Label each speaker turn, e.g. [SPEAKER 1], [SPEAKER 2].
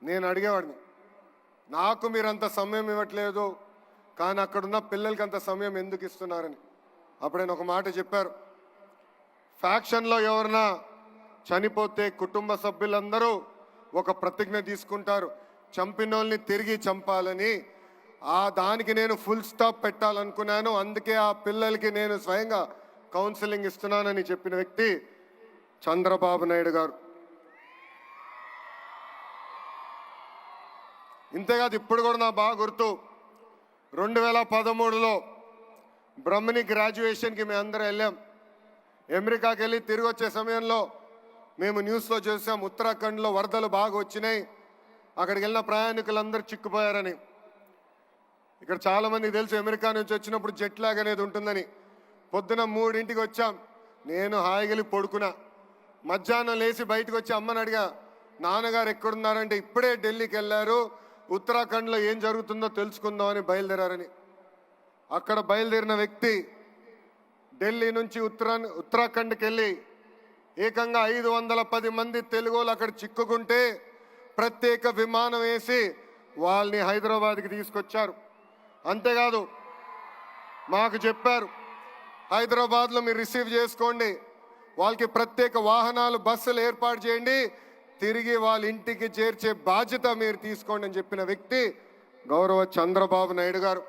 [SPEAKER 1] నేను అడిగేవాడిని, నాకు మీరంత సమయం ఇవ్వట్లేదు కానీ అక్కడున్న పిల్లలకి అంత సమయం ఎందుకు ఇస్తున్నారని. అప్పుడు ఆయన ఒక మాట చెప్పారు, ఫ్యాక్షన్లో ఎవరన్నా చనిపోతే కుటుంబ సభ్యులందరూ ఒక ప్రతిజ్ఞ తీసుకుంటారు, చంపినోళ్ళని తిరిగి చంపాలని. దానికి నేను ఫుల్ స్టాప్ పెట్టాలనుకున్నాను, అందుకే ఆ పిల్లలకి నేను స్వయంగా కౌన్సిలింగ్ ఇస్తున్నానని చెప్పిన వ్యక్తి చంద్రబాబు నాయుడు గారు. ఇంతేకాదు, ఇప్పుడు కూడా నా బాగా గుర్తు, 2013లో బ్రహ్మణి గ్రాడ్యుయేషన్కి మేము అందరం వెళ్ళాం. అమెరికాకి వెళ్ళి తిరిగి వచ్చే సమయంలో మేము న్యూస్లో చూసాం, ఉత్తరాఖండ్లో వరదలు బాగా వచ్చినాయి, అక్కడికి వెళ్ళిన ప్రయాణికులందరూ చిక్కుపోయారని. ఇక్కడ చాలామందికి తెలుసు, అమెరికా నుంచి వచ్చినప్పుడు జెట్ లాగ్ అనేది ఉంటుందని. పొద్దున 3ంటికి వచ్చాం, నేను హాయిగలి పడుకున్నా. మధ్యాహ్నం లేచి బయటకు వచ్చి అమ్మని అడిగా, నాన్నగారు ఎక్కడున్నారంటే ఇప్పుడే ఢిల్లీకి వెళ్ళారు, ఉత్తరాఖండ్లో ఏం జరుగుతుందో తెలుసుకుందామని బయలుదేరారని. అక్కడ బయలుదేరిన వ్యక్తి ఢిల్లీ నుంచి ఉత్తరాఖండ్కి వెళ్ళి ఏకంగా 510 మంది తెలుగులు అక్కడ చిక్కుకుంటే ప్రత్యేక విమానం వేసి వాళ్ళని హైదరాబాద్కి తీసుకొచ్చారు. అంతేకాదు, మాకు చెప్పారు, హైదరాబాద్లో మీరు రిసీవ్ చేసుకోండి, వాళ్ళకి ప్రత్యేక వాహనాలు బస్సులు ఏర్పాటు చేయండి, తిరిగి వాళ్ళ ఇంటికి చేర్చే బాధ్యత మీరు తీసుకోండి అని చెప్పిన వ్యక్తి గౌరవ చంద్రబాబు నాయుడు గారు.